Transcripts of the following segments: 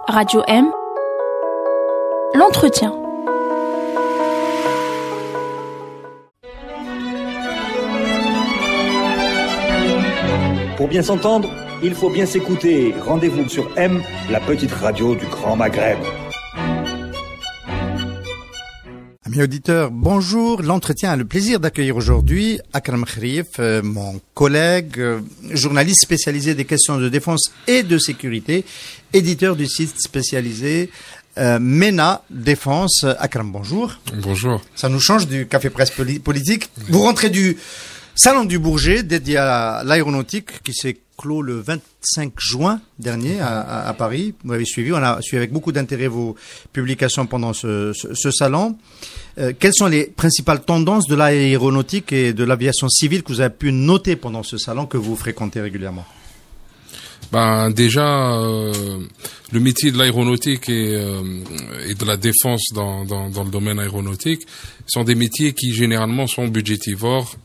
Radio M, l'entretien. Pour bien s'entendre, il faut bien s'écouter. Rendez-vous sur M, la petite radio du Grand Maghreb. Amis auditeurs, bonjour. L'entretien a le plaisir d'accueillir aujourd'hui Akram Khrif, mon collègue, journaliste spécialisé des questions de défense et de sécurité, éditeur du site spécialisé MENA Défense. Akram, bonjour. Bonjour. Ça nous change du café presse politique. Vous rentrez du Salon du Bourget dédié à l'aéronautique qui s'est clos le 25 juin dernier à Paris. Vous avez suivi, on a suivi avec beaucoup d'intérêt vos publications pendant ce salon. Quelles sont les principales tendances de l'aéronautique et de l'aviation civile que vous avez pu noter pendant ce salon que vous fréquentez régulièrement? Déjà, le métier de l'aéronautique et de la défense dans le domaine aéronautique sont des métiers qui généralement sont budgétivores,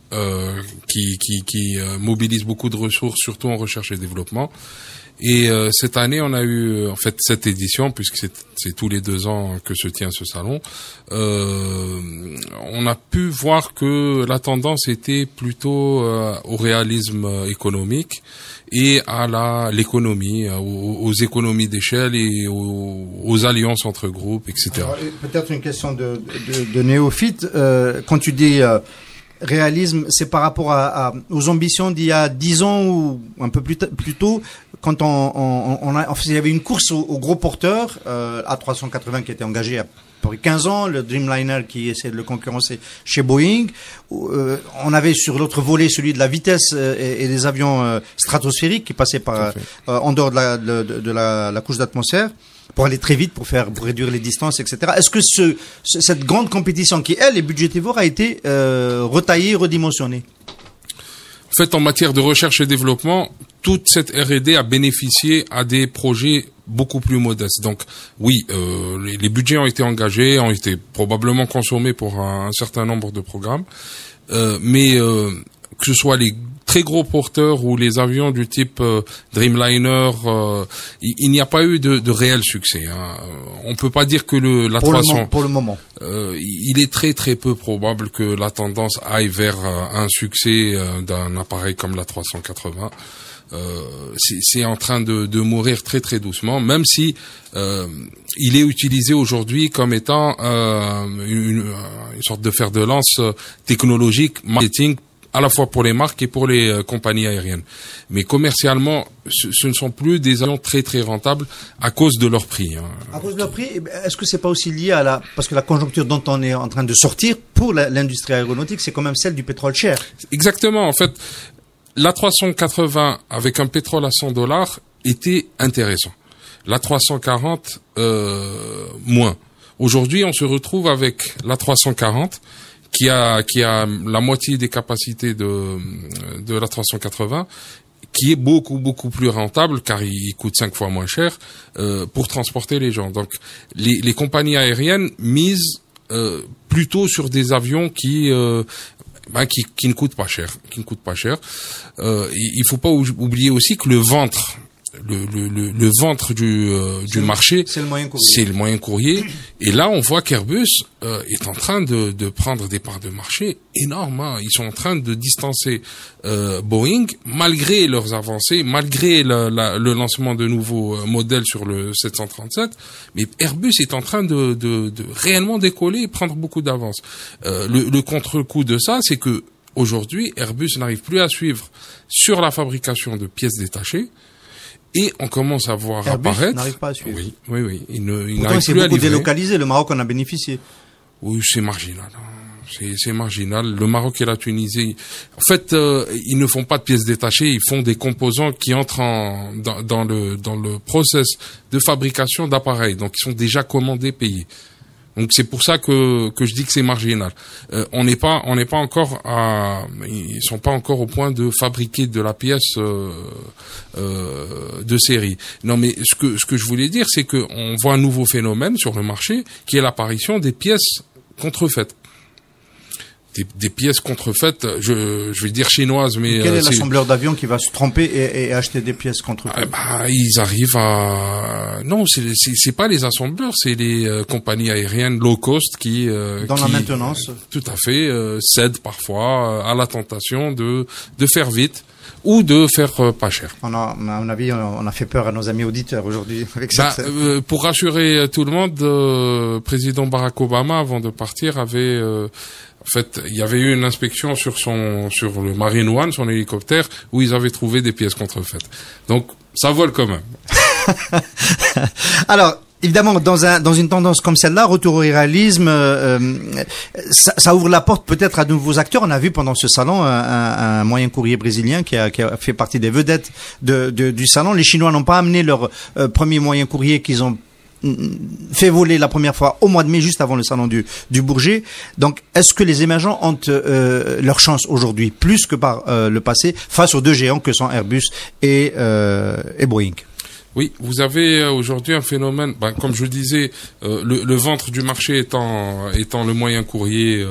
qui mobilisent beaucoup de ressources, surtout en recherche et développement. Et cette année, on a eu, en fait, cette édition, puisque c'est tous les 2 ans que se tient ce salon, on a pu voir que la tendance était plutôt au réalisme économique et à l'économie, aux économies d'échelle et aux alliances entre groupes, etc. Alors, peut-être une question de néophyte. Quand tu dis réalisme, c'est par rapport aux ambitions d'il y a 10 ans ou un peu plus tôt, quand il y avait une course aux gros porteurs, A380 qui était engagé pour 15 ans, le Dreamliner qui essaie de le concurrencer chez Boeing. On avait sur l'autre volet celui de la vitesse et des avions stratosphériques qui passaient en dehors de la couche d'atmosphère pour aller très vite, pour réduire les distances, etc. Est-ce que cette grande compétition qui, elle, est budgétivore, a été retaillée, redimensionnée? En fait, en matière de recherche et développement, toute cette R&D a bénéficié à des projets beaucoup plus modestes. Donc, oui, les budgets ont été engagés, ont été probablement consommés pour un certain nombre de programmes, mais que ce soit les très gros porteurs ou les avions du type Dreamliner, il n'y a pas eu de réel succès. On peut pas dire que l'A300... Pour le moment. Il est très très peu probable que la tendance aille vers un succès d'un appareil comme l'A380. C'est en train de mourir très très doucement, même si il est utilisé aujourd'hui comme étant une sorte de fer de lance technologique, marketing, à la fois pour les marques et pour les compagnies aériennes. Mais commercialement, ce ne sont plus des avions très très rentables à cause de leur prix. À cause de leur prix, est-ce que c'est pas aussi lié parce que la conjoncture dont on est en train de sortir pour l'industrie aéronautique, c'est quand même celle du pétrole cher. Exactement. En fait, l'A380 avec un pétrole à $100 était intéressant. L'A340 moins. Aujourd'hui, on se retrouve avec l'A340 qui a la moitié des capacités de l'A380, qui est beaucoup plus rentable car il coûte 5 fois moins cher pour transporter les gens. Donc les compagnies aériennes misent plutôt sur des avions qui ne coûtent pas cher, il faut pas oublier aussi que le ventre du marché, c'est le moyen courrier. Et là, on voit qu'Airbus est en train de prendre des parts de marché énormes. Ils sont en train de distancer Boeing, malgré leurs avancées, malgré le lancement de nouveaux modèles sur le 737. Mais Airbus est en train de réellement décoller et prendre beaucoup d'avance. Le contre-coup de ça, c'est que aujourd'hui, Airbus n'arrive plus à suivre sur la fabrication de pièces détachées. Et on commence à voir Airbus apparaître. N'arrive pas à suivre. Oui. Il n'arrive plus à livrer. C'est beaucoup délocalisé. Le Maroc en a bénéficié. Oui, c'est marginal. C'est marginal. Le Maroc et la Tunisie, en fait, ils ne font pas de pièces détachées. Ils font des composants qui entrent dans le process de fabrication d'appareils. Donc, ils sont déjà commandés, payés. Donc c'est pour ça que je dis que c'est marginal. On n'est pas encore ils sont pas encore au point de fabriquer de la pièce de série. Non, mais ce que je voulais dire, c'est que on voit un nouveau phénomène sur le marché qui est l'apparition des pièces contrefaites. des pièces contrefaites, je vais dire chinoises, mais quel est l'assembleur d'avion qui va se tromper et acheter des pièces contrefaites? Ils arrivent à non, c'est pas les assembleurs, c'est les compagnies aériennes low cost qui la maintenance. Tout à fait, cèdent parfois à la tentation de faire vite ou de faire pas cher. À mon avis, on a fait peur à nos amis auditeurs aujourd'hui avec cette... Pour rassurer tout le monde, président Barack Obama, avant de partir, avait en fait, il y avait eu une inspection sur le Marine One, son hélicoptère, où ils avaient trouvé des pièces contrefaites. Donc, ça vole quand même. Alors, évidemment, dans une tendance comme celle-là, retour au réalisme, ça ouvre la porte peut-être à de nouveaux acteurs. On a vu pendant ce salon un moyen courrier brésilien qui a fait partie des vedettes du salon. Les Chinois n'ont pas amené leur premier moyen courrier qu'ils ont fait voler la première fois au mois de mai, juste avant le salon du Bourget. Donc, est-ce que les émergents ont leur chance aujourd'hui, plus que par le passé, face aux deux géants que sont Airbus et Boeing? Oui, vous avez aujourd'hui un phénomène, comme je le disais, le ventre du marché étant le moyen courrier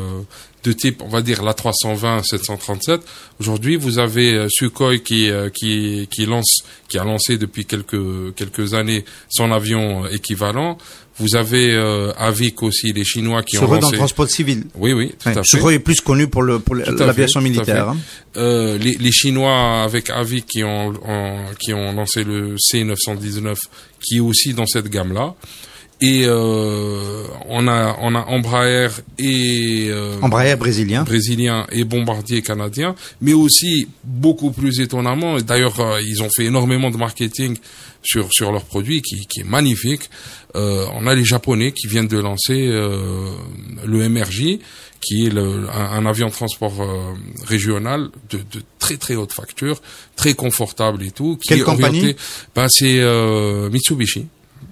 de type, on va dire, l'A320 737. Aujourd'hui, vous avez Sukhoi qui a lancé depuis quelques années son avion équivalent. Vous avez Avic aussi, les Chinois qui ont lancé... dans le transport civil. Oui, tout à fait. Sukhoi est plus connu pour l'aviation militaire. Hein. Les Chinois avec Avic qui ont lancé le C919, qui est aussi dans cette gamme-là. Et on a Embraer et Embraer brésilien et Bombardier canadien, mais aussi beaucoup plus étonnamment, d'ailleurs ils ont fait énormément de marketing sur leurs produits qui est magnifique. On a les Japonais qui viennent de lancer le MRJ, qui est un avion de transport régional de très très haute facture, très confortable et tout. Quelle compagnie? C'est Mitsubishi.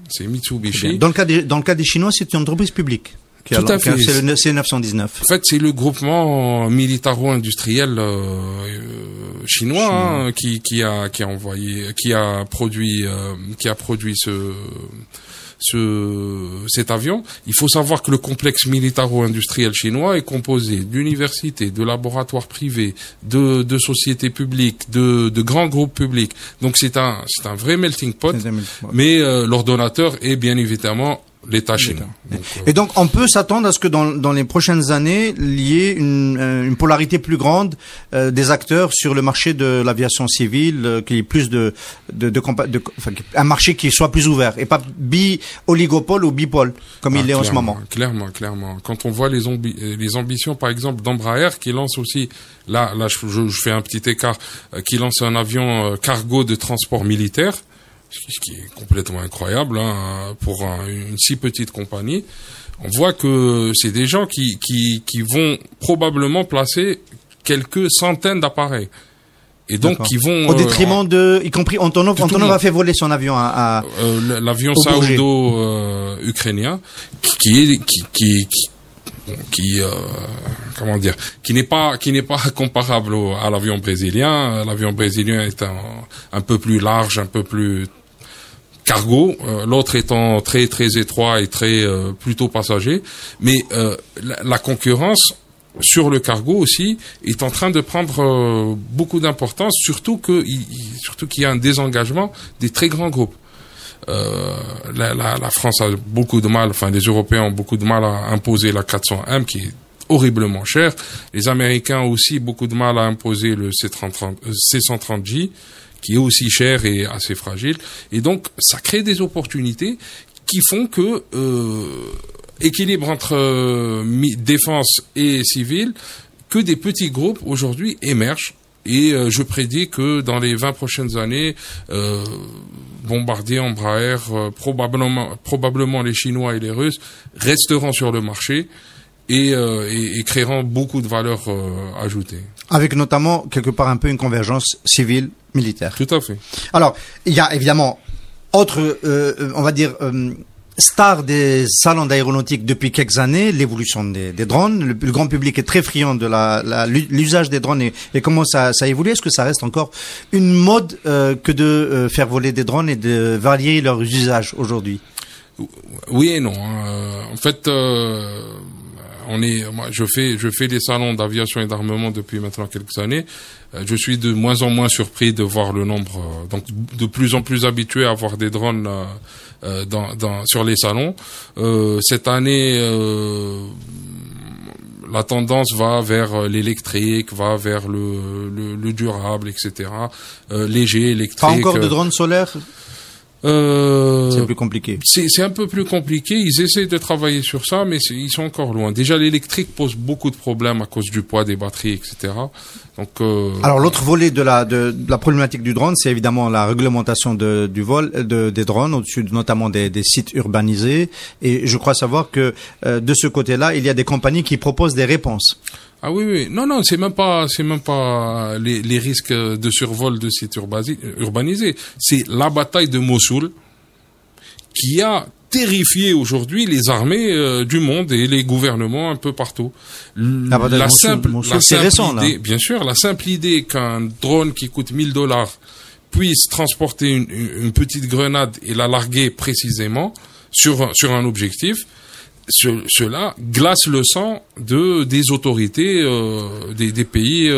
C'est Mitsubishi. Dans le cas des Chinois, c'est une entreprise publique. Tout à fait. C'est le C919. En fait, c'est le groupement militaro-industriel chinois qui a produit cet avion. Il faut savoir que le complexe militaro-industriel chinois est composé d'universités, de laboratoires privés, de sociétés publiques, de grands groupes publics. Donc c'est un vrai melting pot. Mais l'ordonnateur est bien évidemment l'État chinois. Et donc, on peut s'attendre à ce que dans les prochaines années, il y ait une polarité plus grande des acteurs sur le marché de l'aviation civile, qu'il y ait plus un marché qui soit plus ouvert et pas oligopole ou bipole comme il est en ce moment. Clairement. Quand on voit les ambitions, par exemple, d'Embraer qui lance aussi, là, je fais un petit écart, qui lance un avion cargo de transport militaire, ce qui est complètement incroyable pour une si petite compagnie. On voit que c'est des gens qui vont probablement placer quelques centaines d'appareils. Et donc qui vont au détriment y compris Antonov a fait voler son avion à l'avion saoudo-ukrainien qui n'est pas comparable à l'avion brésilien. L'avion brésilien est un peu plus large, un peu plus cargo, l'autre étant très très étroit et très plutôt passager, mais la concurrence sur le cargo aussi est en train de prendre beaucoup d'importance, surtout qu'il y a un désengagement des très grands groupes. La France a beaucoup de mal, les Européens ont beaucoup de mal à imposer la 400M qui est horriblement cher. Les Américains ont aussi beaucoup de mal à imposer le C130J qui est aussi cher et assez fragile. Et donc, ça crée des opportunités qui font que équilibre entre défense et civil, que des petits groupes aujourd'hui émergent. Et je prédis que dans les 20 prochaines années, Bombardier, Embraer, probablement les Chinois et les Russes resteront sur le marché et créeront beaucoup de valeur ajoutée. Avec notamment quelque part un peu une convergence civile-militaire. Tout à fait. Alors, il y a évidemment autre, on va dire, star des salons d'aéronautique depuis quelques années, l'évolution des drones. Le grand public est très friand de l'usage des drones et comment ça évolue. Est-ce que ça reste encore une mode que de faire voler des drones et de varier leurs usages aujourd'hui? Oui et non. En fait, moi, je fais les salons d'aviation et d'armement depuis maintenant quelques années. Je suis de moins en moins surpris de voir le nombre, donc de plus en plus habitué à voir des drones sur les salons. Cette année, la tendance va vers l'électrique, va vers le durable, etc. Léger, électrique. Pas encore de drones solaires? C'est plus compliqué. C'est un peu plus compliqué. Ils essaient de travailler sur ça, mais ils sont encore loin. Déjà, l'électrique pose beaucoup de problèmes à cause du poids des batteries, etc. Donc, alors, l'autre volet de la problématique du drone, c'est évidemment la réglementation du vol des drones au-dessus, notamment des sites urbanisés. Et je crois savoir que de ce côté-là, il y a des compagnies qui proposent des réponses. Ah oui. Non, c'est même pas les risques de survol de sites urbanisés. C'est la bataille de Mossoul qui a terrifié aujourd'hui les armées du monde et les gouvernements un peu partout. La simple idée, bien sûr, la simple idée qu'un drone qui coûte $1000 puisse transporter une petite grenade et la larguer précisément sur un objectif. Cela glace le sang des autorités des pays.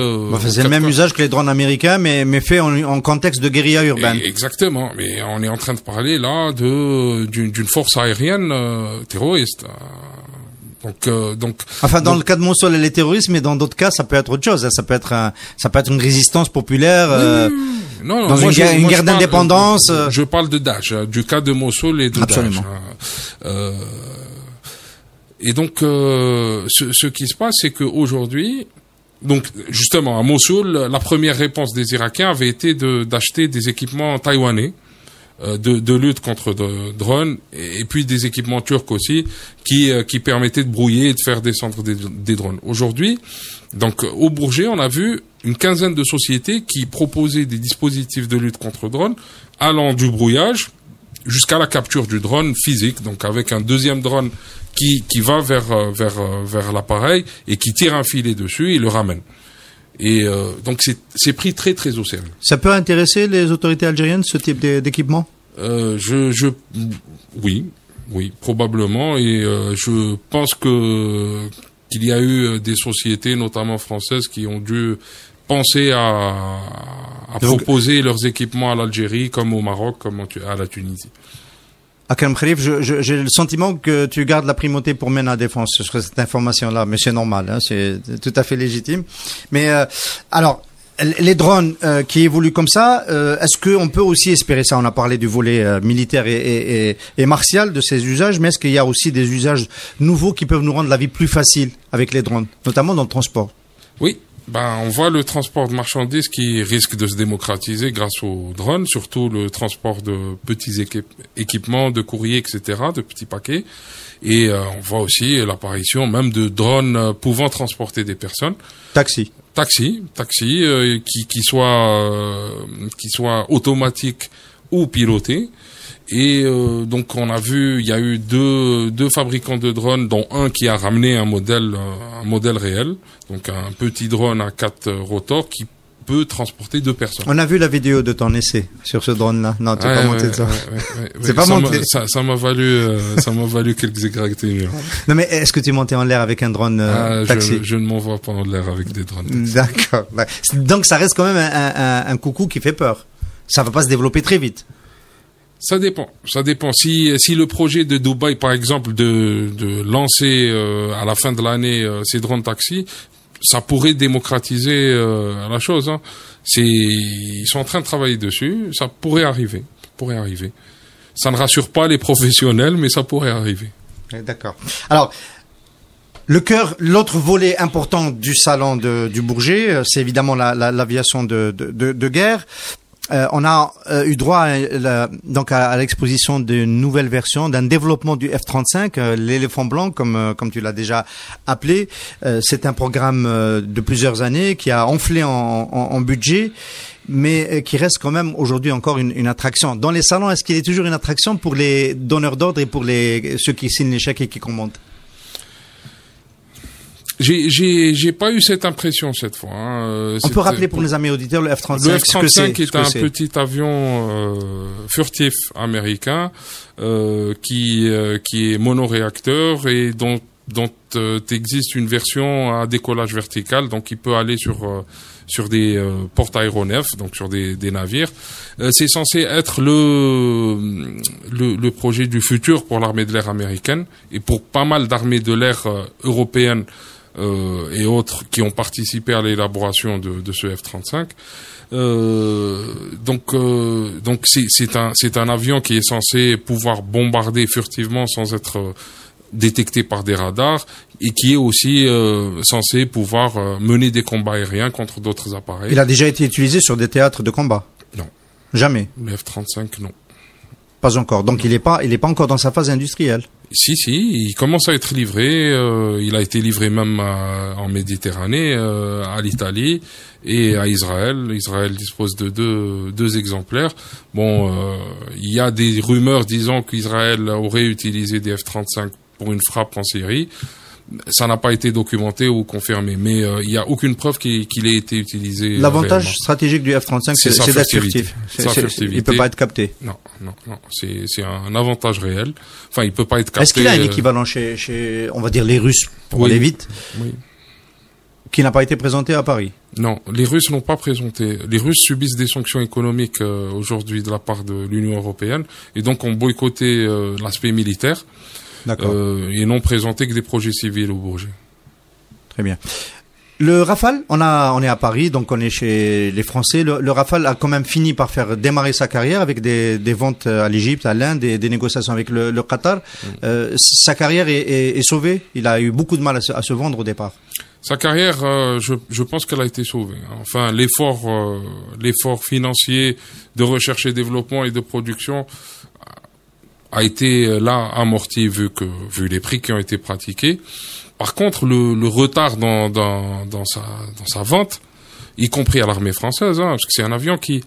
C'est le même usage que les drones américains, mais fait en contexte de guérilla urbaine. Exactement. Mais on est en train de parler là d'une force aérienne terroriste. Donc. Enfin, dans le cas de Mossoul, elle est terroriste, mais dans d'autres cas, ça peut être autre chose. Ça peut être une résistance populaire. Non, dans une guerre d'indépendance. Je parle de Daesh, du cas de Mossoul et de Absolument. Daesh. Et donc, ce qui se passe, c'est qu'aujourd'hui, donc justement à Mossoul, la première réponse des Irakiens avait été d'acheter des équipements taïwanais de lutte contre drones, et puis des équipements turcs aussi qui permettaient de brouiller et de faire descendre des drones. Aujourd'hui, donc au Bourget, on a vu une quinzaine de sociétés qui proposaient des dispositifs de lutte contre drones allant du brouillage jusqu'à la capture du drone physique, donc avec un deuxième drone qui va vers l'appareil et qui tire un filet dessus et le ramène. Et donc c'est pris très très au sérieux. Ça peut intéresser les autorités algériennes, ce type d'équipement? Oui, probablement. Et je pense qu'il y a eu des sociétés, notamment françaises, qui ont dû penser à proposer leurs équipements à l'Algérie, comme au Maroc, comme à la Tunisie. Akram Khalif, j'ai le sentiment que tu gardes la primauté pour MENA Défense sur cette information-là, mais c'est normal, hein, c'est tout à fait légitime. Mais alors, les drones qui évoluent comme ça, est-ce qu'on peut aussi espérer ça? On a parlé du volet militaire et martial de ces usages, mais est-ce qu'il y a aussi des usages nouveaux qui peuvent nous rendre la vie plus facile avec les drones, notamment dans le transport? Oui. On voit le transport de marchandises qui risque de se démocratiser grâce aux drones, surtout le transport de petits équipements, de courriers, etc., de petits paquets. Et on voit aussi l'apparition même de drones pouvant transporter des personnes. Taxi, qui soient automatiques ou pilotés. Et donc on a vu, il y a eu deux fabricants de drones, dont un qui a ramené un modèle réel, donc un petit drone à 4 rotors qui peut transporter 2 personnes. On a vu la vidéo de ton essai sur ce drone-là. Non, tu n'as pas monté de ça. C'est pas monté. Ça m'a valu quelques égratignures. Non, mais est-ce que tu es monté en l'air avec un drone taxi? Je ne m'envoie pas en l'air avec des drones taxi. D'accord. Donc ça reste quand même un coucou qui fait peur. Ça va pas se développer très vite. Ça dépend. Si le projet de Dubaï, par exemple, de lancer à la fin de l'année ces drones taxis, ça pourrait démocratiser la chose. Hein. Ils sont en train de travailler dessus. Ça pourrait arriver. Ça ne rassure pas les professionnels, mais ça pourrait arriver. D'accord. Alors, l'autre volet important du salon du Bourget, c'est évidemment l'aviation de guerre. On a eu droit à l'exposition d'une nouvelle version, d'un développement du F-35, l'éléphant blanc, comme tu l'as déjà appelé. C'est un programme de plusieurs années qui a enflé en budget, mais qui reste quand même aujourd'hui encore une attraction. Dans les salons, est-ce qu'il est toujours une attraction pour les donneurs d'ordre et pour ceux qui signent les chèques et qui commandent? J'ai pas eu cette impression cette fois. Hein. On peut rappeler pour les amis auditeurs le F-35. Le F-35 est un petit avion furtif américain qui est monoréacteur et dont dont existe une version à décollage vertical, donc il peut aller sur des porte-aéronefs, donc sur des navires. C'est censé être le projet du futur pour l'armée de l'air américaine et pour pas mal d'armées de l'air européennes et autres qui ont participé à l'élaboration de ce F-35. Donc c'est un avion qui est censé pouvoir bombarder furtivement sans être détecté par des radars et qui est aussi censé pouvoir mener des combats aériens contre d'autres appareils. Il a déjà été utilisé sur des théâtres de combat? Non. Jamais? Le F-35, non. Pas encore. Donc il est pas encore dans sa phase industrielle. Si, il commence à être livré. Il a été livré même en Méditerranée, à l'Italie et à Israël. Israël dispose de deux exemplaires. Bon, il y a des rumeurs disant qu'Israël aurait utilisé des F-35 pour une frappe en Syrie. Ça n'a pas été documenté ou confirmé, mais il n'y a aucune preuve qu'il ait été utilisé. L'avantage stratégique du F-35, c'est d'être furtif. Il peut pas être capté. Non. C'est un avantage réel. Enfin, il peut pas être capté. Est-ce qu'il a un équivalent chez, on va dire, les Russes, pour aller vite, qui n'a pas été présenté à Paris? Non, les Russes n'ont pas présenté. Les Russes subissent des sanctions économiques aujourd'hui de la part de l'Union européenne et donc ont boycotté l'aspect militaire. Et non présenté que des projets civils au Bourget. Très bien. Le Rafale, on est à Paris, donc on est chez les Français. Le Rafale a quand même fini par faire démarrer sa carrière avec des ventes à l'Égypte, à l'Inde, des négociations avec le Qatar. Sa carrière est sauvée. Il a eu beaucoup de mal à se vendre au départ. Sa carrière, je pense qu'elle a été sauvée. Enfin, l'effort financier de recherche et développement et de production a été là amorti vu les prix qui ont été pratiqués. Par contre, le retard dans sa vente, y compris à l'armée française, parce que c'est un avion qui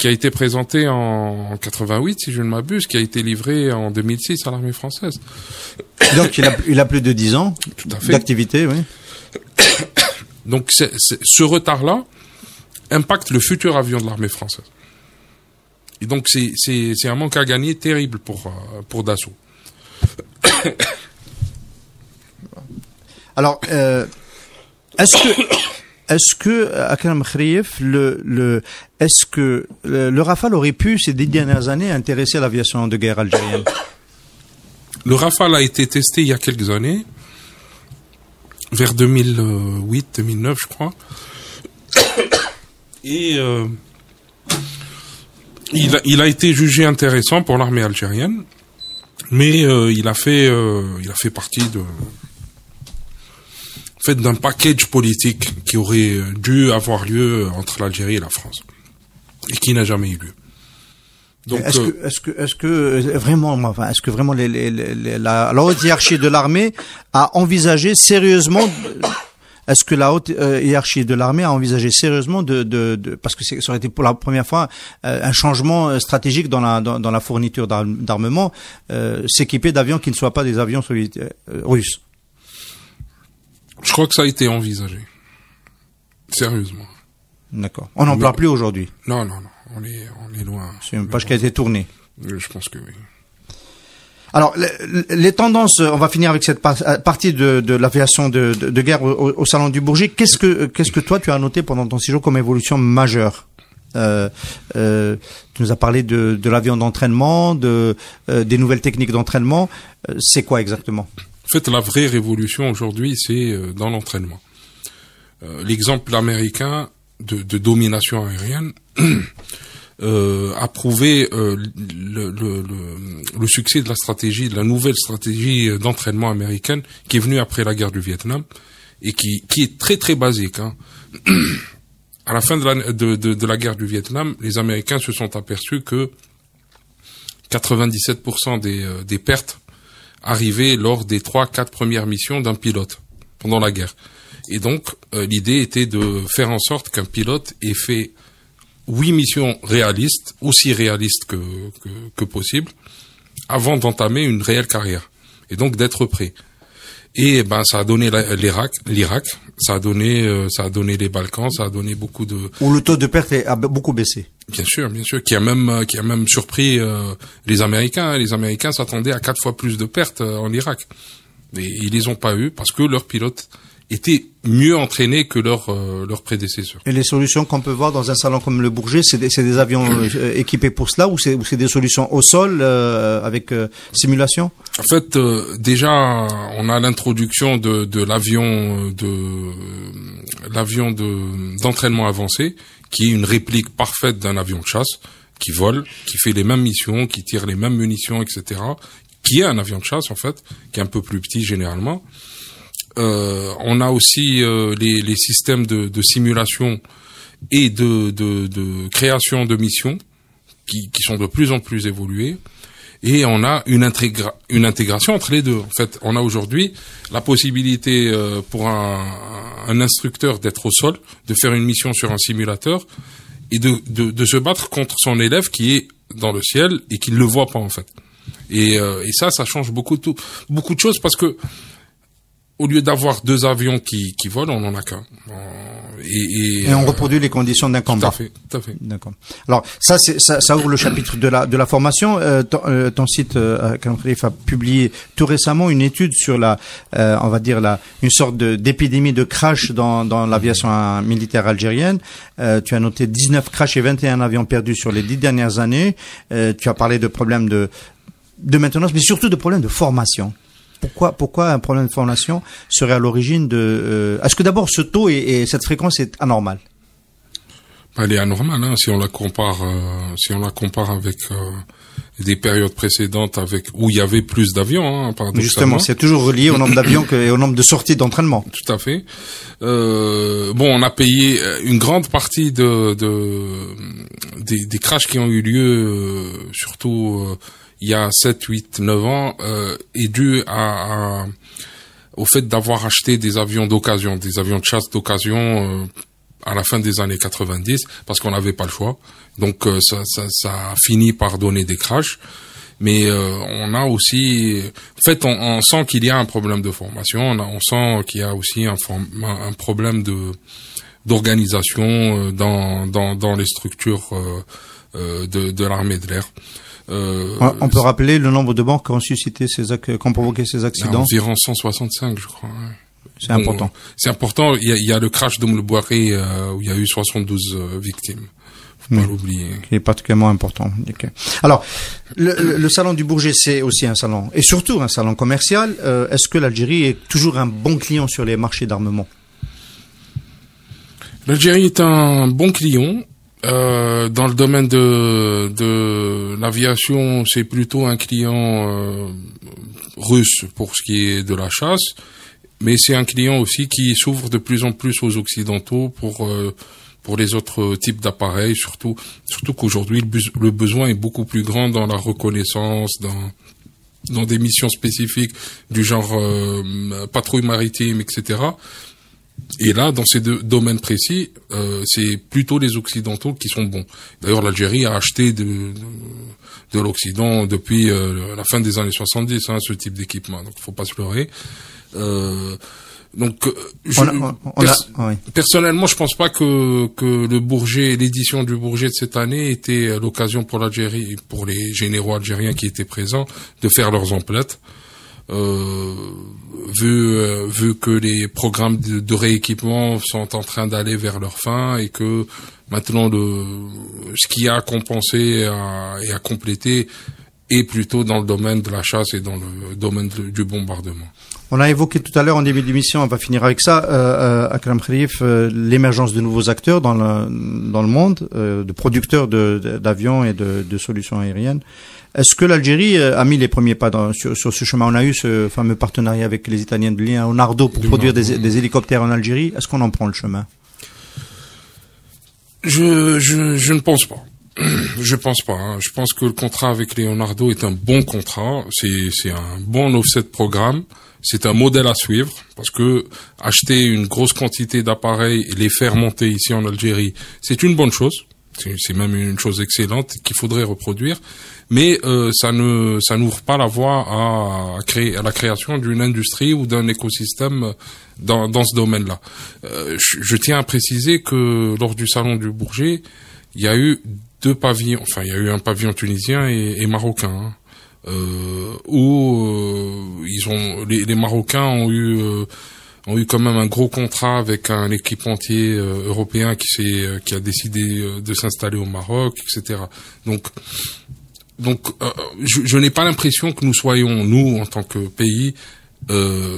a été présenté en 88, si je ne m'abuse, qui a été livré en 2006 à l'armée française. Donc il a plus de 10 ans d'activité, oui. Donc ce retard-là impacte le futur avion de l'armée française. Et donc c'est un manque à gagner terrible pour Dassault. Alors est-ce que Akram Khrieff, est-ce que le Rafale aurait pu ces 10 dernières années intéresser l'aviation de guerre algérienne? Le Rafale a été testé il y a quelques années, vers 2008, 2009 je crois. Et il a été jugé intéressant pour l'armée algérienne, mais il a fait partie d'un package politique qui aurait dû avoir lieu entre l'Algérie et la France et qui n'a jamais eu lieu. Donc, est-ce que vraiment la haute hiérarchie de l'armée a envisagé sérieusement? Est-ce que la haute hiérarchie de l'armée a envisagé sérieusement parce que ça aurait été pour la première fois un changement stratégique dans la fourniture d'armement, s'équiper d'avions qui ne soient pas des avions russes? Je crois que ça a été envisagé. Sérieusement. D'accord. On n'en parle plus aujourd'hui. Non. On est loin. C'est une page qui a été tournée. Je pense que oui. Alors, les tendances, on va finir avec cette partie de l'aviation de guerre au Salon du Bourget. Qu'est-ce que toi tu as noté pendant ton séjour comme évolution majeure? Tu nous as parlé de l'avion d'entraînement, des nouvelles techniques d'entraînement. C'est quoi exactement? En fait, la vraie révolution aujourd'hui, c'est dans l'entraînement. L'exemple américain de domination aérienne a prouvé le succès de la nouvelle stratégie d'entraînement américaine qui est venue après la guerre du Vietnam et qui est très très basique. À la fin de la guerre du Vietnam, les Américains se sont aperçus que 97% des pertes arrivaient lors des 3-4 premières missions d'un pilote pendant la guerre. Et donc, l'idée était de faire en sorte qu'un pilote ait fait 8 missions réalistes, aussi réalistes que possible, avant d'entamer une réelle carrière. Et donc d'être prêt. Et ça a donné l'Irak, ça a donné les Balkans, ça a donné beaucoup de... Où le taux de perte a beaucoup baissé. Bien sûr, qui a même surpris les Américains. Les Américains s'attendaient à 4 fois plus de pertes en Irak. Et ils les ont pas eu parce que leurs pilotes étaient mieux entraînés que leurs prédécesseurs. Et les solutions qu'on peut voir dans un salon comme le Bourget, c'est des avions équipés pour cela ou c'est des solutions au sol avec simulation? En fait, déjà, on a l'introduction de l'avion d'entraînement avancé, qui est une réplique parfaite d'un avion de chasse, qui vole, qui fait les mêmes missions, qui tire les mêmes munitions, etc., qui est un avion de chasse, en fait, qui est un peu plus petit généralement. On a aussi les systèmes de simulation et de création de missions qui sont de plus en plus évolués. Et on a une intégration entre les deux. En fait, on a aujourd'hui la possibilité pour un instructeur d'être au sol, de faire une mission sur un simulateur et de se battre contre son élève qui est dans le ciel et qui ne le voit pas en fait. Et ça change beaucoup de choses parce que au lieu d'avoir deux avions qui volent, on en a qu'un. Et on reproduit les conditions d'un combat. Tout à fait. D'accord. Alors ça ouvre le chapitre de la formation. Ton site Kalam Khelif a publié tout récemment une étude sur on va dire une sorte d'épidémie de crash dans l'aviation militaire algérienne. Tu as noté 19 crashs et 21 avions perdus sur les 10 dernières années. Tu as parlé de problèmes de maintenance, mais surtout de problèmes de formation. Pourquoi un problème de formation serait à l'origine de... Est-ce que d'abord ce taux et cette fréquence est anormale? Elle est anormale, hein, si on la compare avec des périodes précédentes où il y avait plus d'avions, hein, paradoxalement. Justement, c'est toujours relié au nombre d'avions et au nombre de sorties d'entraînement. Tout à fait. On a payé une grande partie des crashs qui ont eu lieu, surtout il y a 7, 8, 9 ans, est dû au fait d'avoir acheté des avions d'occasion, des avions de chasse d'occasion à la fin des années 90, parce qu'on n'avait pas le choix. Donc ça a fini par donner des crashs. Mais on a aussi... En fait, on sent qu'il y a un problème de formation, on sent qu'il y a aussi un problème d'organisation dans les structures de l'armée de l'air. On peut rappeler le nombre de morts qui ont provoqué ces accidents? Environ 165, je crois. Ouais. C'est important. C'est important. Il y a le crash d'Oum le Bouari où il y a eu 72 victimes. Faut pas l'oublier. Qui est particulièrement important. Okay. Alors, le salon du Bourget, c'est aussi un salon, et surtout un salon commercial. Est-ce que l'Algérie est toujours un bon client sur les marchés d'armement? L'Algérie est un bon client. Dans le domaine de l'aviation, c'est plutôt un client russe pour ce qui est de la chasse, mais c'est un client aussi qui s'ouvre de plus en plus aux Occidentaux pour les autres types d'appareils, surtout qu'aujourd'hui le besoin est beaucoup plus grand dans la reconnaissance, dans des missions spécifiques du genre patrouille maritime, etc. Et là, dans ces deux domaines précis, c'est plutôt les Occidentaux qui sont bons. D'ailleurs, l'Algérie a acheté de l'Occident depuis la fin des années 70, ce type d'équipement. Donc, faut pas se leurrer. Personnellement, je pense pas que le Bourget, l'édition du Bourget de cette année était l'occasion pour l'Algérie, pour les généraux algériens qui étaient présents, de faire leurs emplettes. Vu que les programmes de rééquipement sont en train d'aller vers leur fin et que maintenant ce qui a à compenser et à compléter est plutôt dans le domaine de la chasse et dans le domaine du bombardement. On a évoqué tout à l'heure en début d'émission, on va finir avec ça, à Kalam Khelif, l'émergence de nouveaux acteurs dans le monde, de producteurs d'avions et de solutions aériennes. Est-ce que l'Algérie a mis les premiers pas sur ce chemin? On a eu ce fameux partenariat avec les Italiens de Leonardo pour produire des hélicoptères en Algérie. Est-ce qu'on en prend le chemin? Je ne pense pas. Je pense pas. Je pense que le contrat avec Leonardo est un bon contrat. C'est un bon offset programme. C'est un modèle à suivre parce que acheter une grosse quantité d'appareils et les faire monter ici en Algérie, c'est une bonne chose. C'est même une chose excellente qu'il faudrait reproduire, mais ça n'ouvre pas la voie à la création d'une industrie ou d'un écosystème dans ce domaine-là. Je tiens à préciser que lors du salon du Bourget, il y a eu deux pavillons, enfin il y a eu un pavillon tunisien et marocain. où les Marocains ont eu quand même un gros contrat avec un équipementier européen qui a décidé de s'installer au Maroc, etc. Donc je n'ai pas l'impression que nous soyons, nous, en tant que pays,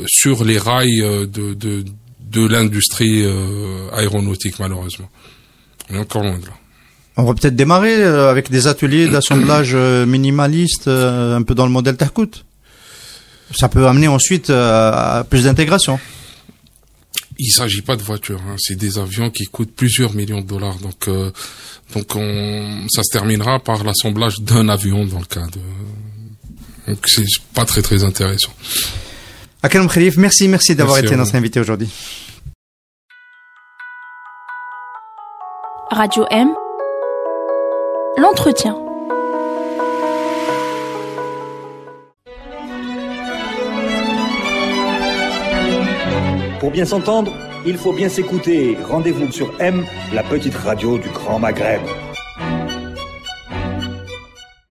sur les rails de l'industrie aéronautique, malheureusement. On est encore loin de là. On va peut-être démarrer avec des ateliers d'assemblage minimaliste, un peu dans le modèle Tahkout. Ça peut amener ensuite à plus d'intégration. Il s'agit pas de voitures, hein. C'est des avions qui coûtent plusieurs millions de dollars. Donc ça se terminera par l'assemblage d'un avion dans le cas de. Donc c'est pas très très intéressant. Akalem Khalif, merci d'avoir été notre invité aujourd'hui. Radio M, l'entretien. Pour bien s'entendre, il faut bien s'écouter. Rendez-vous sur M, la petite radio du Grand Maghreb.